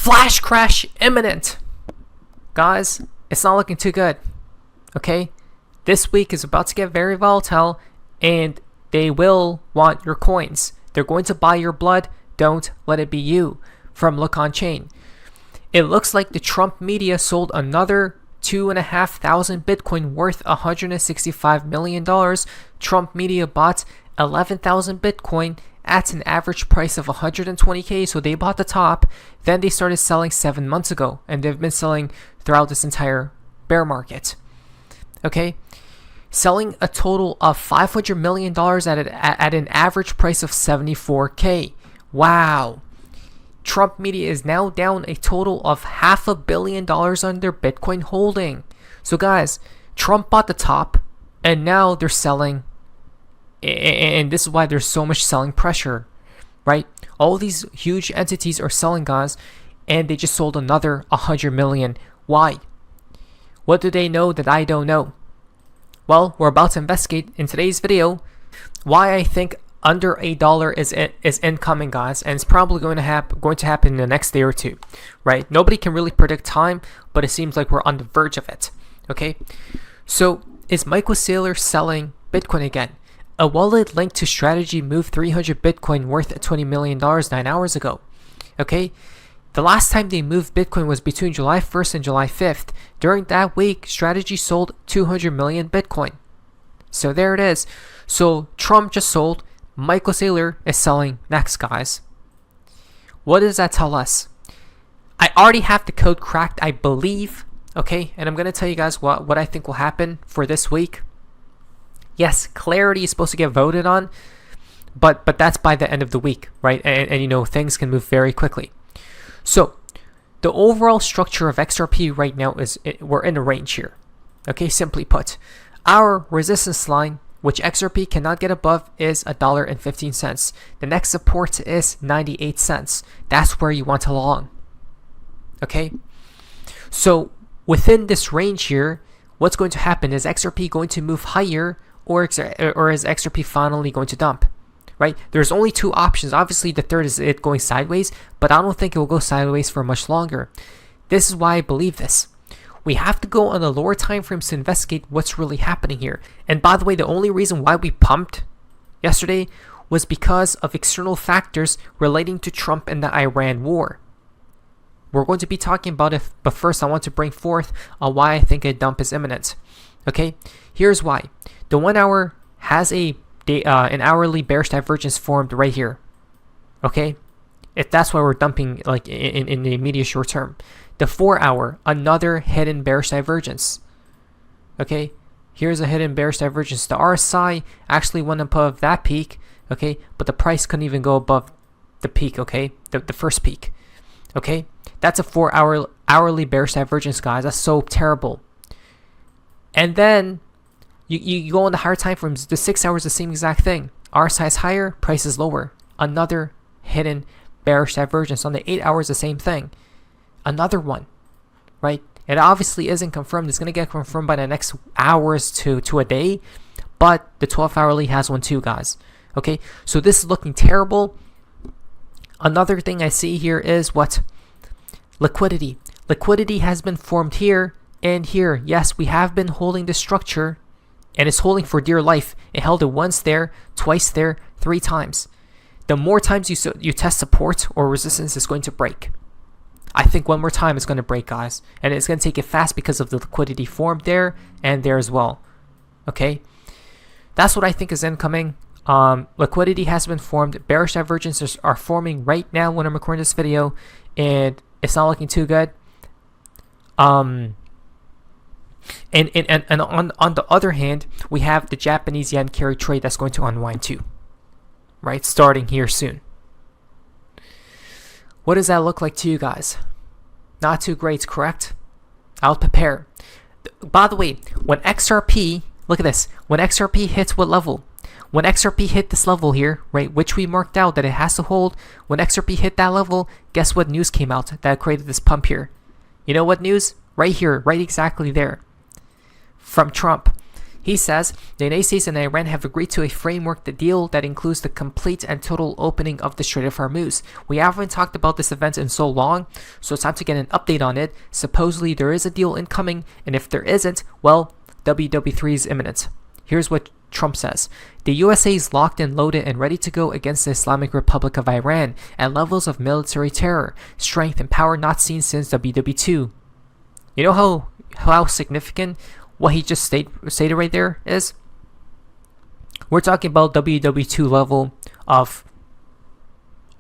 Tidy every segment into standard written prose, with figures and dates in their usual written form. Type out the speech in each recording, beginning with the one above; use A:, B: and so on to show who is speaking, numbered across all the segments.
A: Flash crash imminent. Guys, it's not looking too good. Okay? This week is about to get very volatile, and they will want your coins. They're going to buy your blood. Don't let it be you. From Look On Chain. It looks like the Trump media sold another 2,500 Bitcoin worth $165 million. Trump media bought 11,000 Bitcoin at an average price of 120K. So they bought the top. Then they started selling 7 months ago. And they've been selling throughout this entire bear market. Okay? Selling a total of $500 million at an average price of 74K. Wow. Trump media is now down a total of $500 million on their Bitcoin holding. So guys, Trump bought the top and now they're selling, and this is why there's so much selling pressure, right? All these huge entities are selling, guys, and they just sold another 100 million. Why? What do they know that I don't know? Well, we're about to investigate in today's video why I think under $1 is incoming, guys, and it's probably going to happen in the next day or two, right? Nobody can really predict time, but it seems like we're on the verge of it. Okay, so is Michael Saylor selling Bitcoin again? A wallet linked to Strategy moved 300 Bitcoin worth $20 million 9 hours ago. Okay, the last time they moved Bitcoin was between July 1st and July 5th. During that week, Strategy sold 200 million Bitcoin. So there it is. So Trump just sold. Michael Saylor is selling next, guys. What does that tell us? I already have the code cracked, I believe. Okay, and I'm going to tell you guys what I think will happen for this week. Yes, clarity is supposed to get voted on, but that's by the end of the week, right? And you know, things can move very quickly. So the overall structure of XRP right now is we're in a range here. Okay, simply put, our resistance line, which XRP cannot get above, is $1.15. The next support is 98 cents. That's where you want to long. Okay? So within this range here, what's going to happen? Is XRP going to move higher, or is XRP finally going to dump? Right? There's only two options. Obviously, the third is it going sideways, but I don't think it will go sideways for much longer. This is why I believe this. We have to go on the lower time frames to investigate what's really happening here. And by the way, the only reason why we pumped yesterday was because of external factors relating to Trump and the Iran war. We're going to be talking about it, but first I want to bring forth why I think a dump is imminent. Okay, here's why. The 1 hour has an hourly bearish divergence formed right here. Okay, if that's why we're dumping like in the immediate short term. The 4 hour, another hidden bearish divergence. Okay, here's a hidden bearish divergence. The RSI actually went above that peak, okay, but the price couldn't even go above the peak, okay, the first peak. Okay, that's a 4 hourly bearish divergence, guys. That's so terrible. And then you go on the higher time frames. The 6 hours, the same exact thing. RSI is higher, price is lower. Another hidden bearish divergence. On the 8 hours, the same thing. Another one, right? It obviously isn't confirmed. It's going to get confirmed by the next hours to a day, but the 12 hourly has one too, guys. Okay, so this is looking terrible. Another thing I see here is what? Liquidity. Liquidity has been formed here and here. Yes, we have been holding this structure, and it's holding for dear life. It held it once there, twice there, 3 times. The more times you test support or resistance, is going to break. I think one more time it's going to break, guys. And it's going to take it fast because of the liquidity formed there and there as well. Okay? That's what I think is incoming. Liquidity has been formed. Bearish divergences are forming right now when I'm recording this video. And it's not looking too good. And on the other hand, we have the Japanese yen carry trade that's going to unwind too. Right? Starting here soon. What does that look like to you guys? Not too great, correct? I'll prepare. By the way, when XRP, look at this. When XRP hits what level? When XRP hit this level here, right, which we marked out that it has to hold, when XRP hit that level, guess what news came out that created this pump here? You know what news? Right here, right exactly there. From Trump. He says the United States and Iran have agreed to a framework deal that includes the complete and total opening of the Strait of Hormuz. We haven't talked about this event in so long, so it's time to get an update on it. Supposedly there is a deal incoming, and if there isn't, well, WW3 is imminent. Here's what Trump says. The USA is locked and loaded and ready to go against the Islamic Republic of Iran at levels of military terror, strength, and power not seen since WW2. You know how significant what he just stated right there is? We're talking about WW2 level of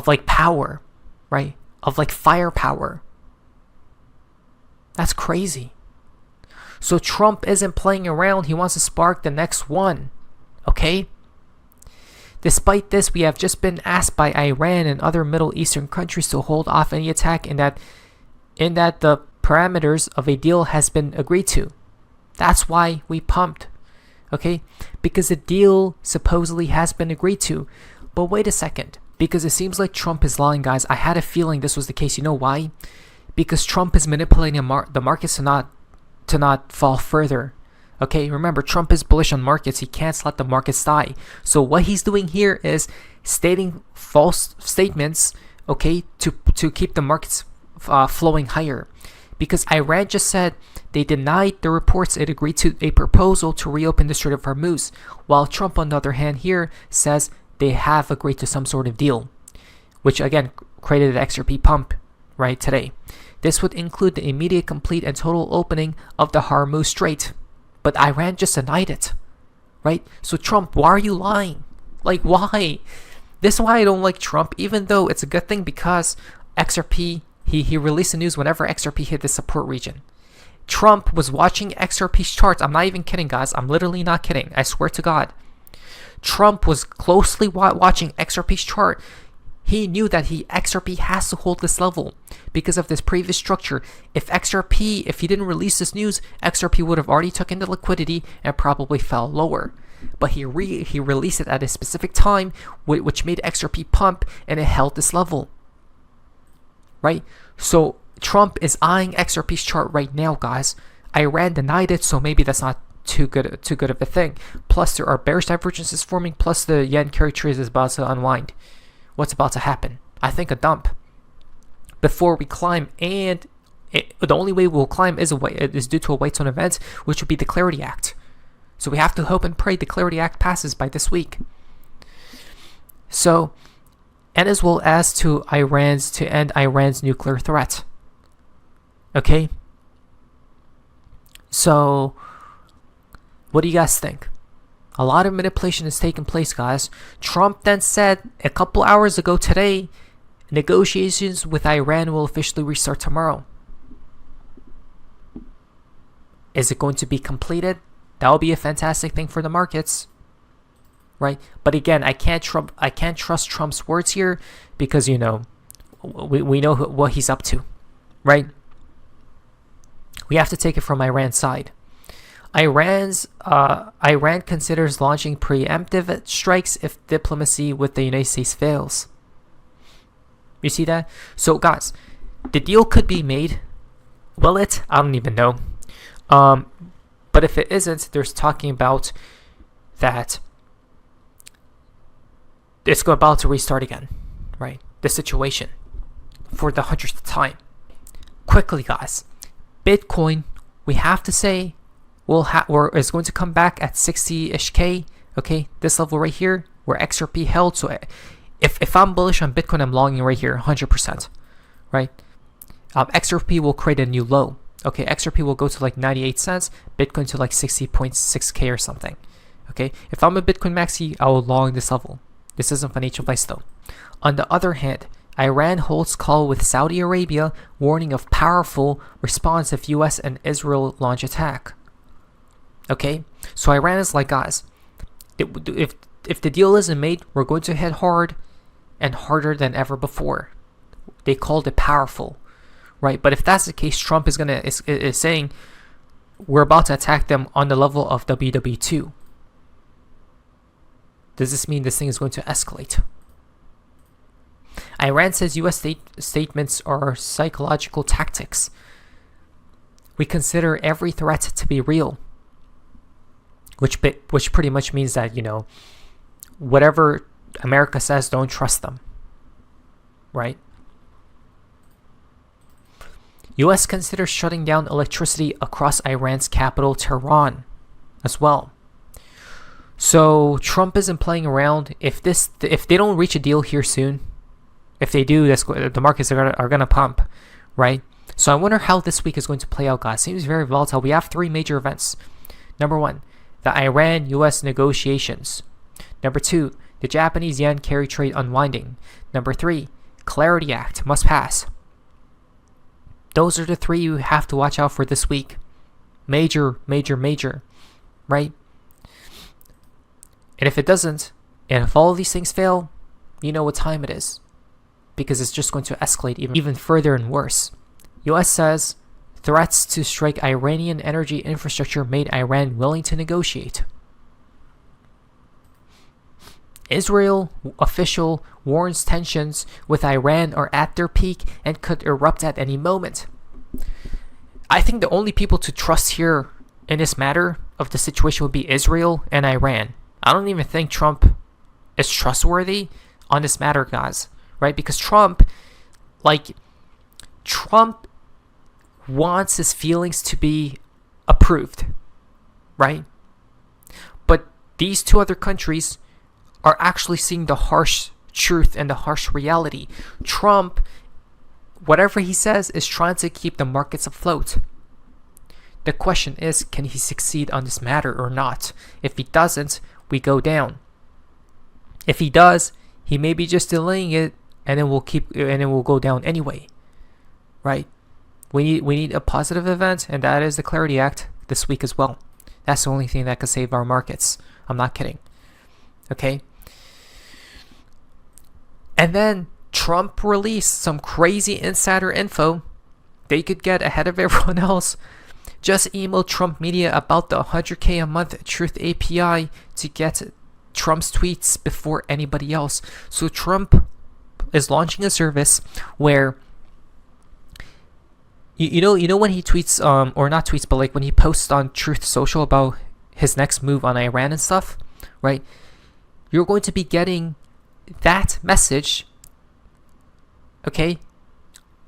A: like power, right? Of like firepower. That's crazy. So Trump isn't playing around. He wants to spark the next one. Okay? Despite this, we have just been asked by Iran and other Middle Eastern countries to hold off any attack in that the parameters of a deal has been agreed to. That's why we pumped. Okay? Because the deal supposedly has been agreed to. But wait a second. Because it seems like Trump is lying, guys. I had a feeling this was the case. You know why? Because Trump is manipulating the markets to not fall further. Okay, remember, Trump is bullish on markets. He can't let the markets die. So what he's doing here is stating false statements, okay, to keep the markets flowing higher. Because Iran just said they denied the reports it agreed to a proposal to reopen the Strait of Hormuz, while Trump, on the other hand, here says they have agreed to some sort of deal, which again created the XRP pump right today. This would include the immediate, complete, and total opening of the Hormuz Strait. But Iran just denied it, right? So Trump, why are you lying? Like, why? This is why I don't like Trump, even though it's a good thing because XRP, he released the news whenever XRP hit the support region. Trump was watching XRP's charts. I'm not even kidding, guys. I'm literally not kidding. I swear to God. Trump was closely watching XRP's chart. He knew that XRP has to hold this level because of this previous structure. If he didn't release this news, XRP would have already took in the liquidity and probably fell lower. But he released it at a specific time, which made XRP pump, and it held this level. Right? So Trump is eyeing XRP's chart right now, guys. Iran denied it, so maybe that's not too good of a thing. Plus, there are bearish divergences forming. Plus, the yen carry trade is about to unwind. What's about to happen? I think a dump before we climb, and the only way we'll climb is due to a white zone event, which would be the Clarity Act. So we have to hope and pray the Clarity Act passes by this week. So, and as well as to end Iran's nuclear threat. Okay. So, what do you guys think? A lot of manipulation is taking place, guys. Trump then said a couple hours ago today, negotiations with Iran will officially restart tomorrow. Is it going to be completed? That will be a fantastic thing for the markets, right? But again, I can't trust Trump's words here because we know what he's up to, right? We have to take it from Iran's side. Iran considers launching preemptive strikes if diplomacy with the United States fails. You see that? So guys, the deal could be made. Will it? I don't even know. But if it isn't, there's talking about that it's about to restart again, right? The situation for the 100th time. Quickly, guys, Bitcoin, we have to say, is going to come back at 60-ish K. Okay, this level right here where XRP held. So if I'm bullish on Bitcoin, I'm longing right here 100%, right? XRP will create a new low. Okay, XRP will go to like 98 cents, Bitcoin to like 60.6K or something. Okay, if I'm a Bitcoin maxi, I will long this level. This isn't financial advice though. On the other hand, Iran holds call with Saudi Arabia, warning of powerful response if US and Israel launch attack. Okay, so Iran is like, guys, if the deal isn't made, we're going to hit hard and harder than ever before. They called it powerful, right? But if that's the case, Trump is saying we're about to attack them on the level of WW2. Does this mean this thing is going to escalate? Iran says U.S. statements are psychological tactics. We consider every threat to be real. which pretty much means that, you know, whatever America says, don't trust them, right? U.S. considers shutting down electricity across Iran's capital, Tehran, as well. So Trump isn't playing around. If they don't reach a deal here soon, if they do, the markets are gonna pump, right? So I wonder how this week is going to play out, guys. Seems very volatile. We have 3 major events. Number 1, the Iran-U.S. negotiations. Number 2, the Japanese yen carry trade unwinding. Number 3, Clarity Act must pass. Those are the 3 you have to watch out for this week. Major, right? And if it doesn't, and if all of these things fail, you know what time it is. Because it's just going to escalate even further and worse. U.S. says threats to strike Iranian energy infrastructure made Iran willing to negotiate. Israel official warns tensions with Iran are at their peak and could erupt at any moment. I think the only people to trust here in this matter of the situation would be Israel and Iran. I don't even think Trump is trustworthy on this matter, guys, right? Because Trump wants his feelings to be approved, right? But these 2 other countries are actually seeing the harsh truth and the harsh reality. Trump, whatever he says, is trying to keep the markets afloat. The question is, can he succeed on this matter or not? If he doesn't, we go down. If he does, he may be just delaying it, and then we'll go down anyway, right? We need a positive event, and that is the Clarity Act this week as well. That's the only thing that could save our markets. I'm not kidding. Okay. And then Trump released some crazy insider info. They could get ahead of everyone else. Just email Trump Media about the 100K a month Truth API to get Trump's tweets before anybody else. So Trump is launching a service where you know when he tweets or not tweets, but like when he posts on Truth Social about his next move on Iran and stuff, right? You're going to be getting that message, okay?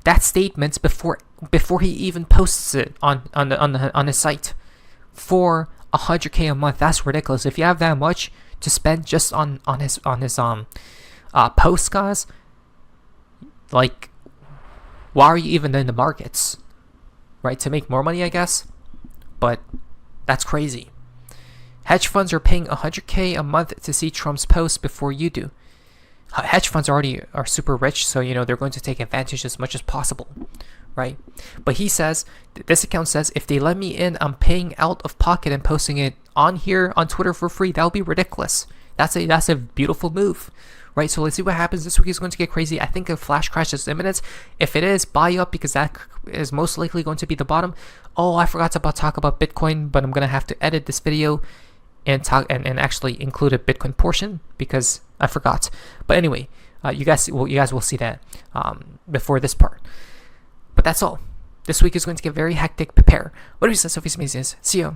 A: That statement before he even posts it on his site for 100K a month. That's ridiculous. If you have that much to spend just on his post, guys, like, why are you even in the markets, right? To make more money, I guess. But that's crazy. Hedge funds are paying 100K a month to see Trump's post before you do. Hedge funds already are super rich, so you know they're going to take advantage as much as possible, right? But he says, this account says, if they let me in, I'm paying out of pocket and posting it on here on Twitter for free. That would be ridiculous. That's a beautiful move, right? So let's see what happens. This week is going to get crazy. I think a flash crash is imminent. If it is, buy up, because that is most likely going to be the bottom. Oh, I forgot to talk about Bitcoin, but I'm gonna have to edit this video and actually include a Bitcoin portion because I forgot. But anyway, you guys will see that before this part. But that's all. This week is going to get very hectic. Prepare. What do you say, Sophie's Amazing? See you.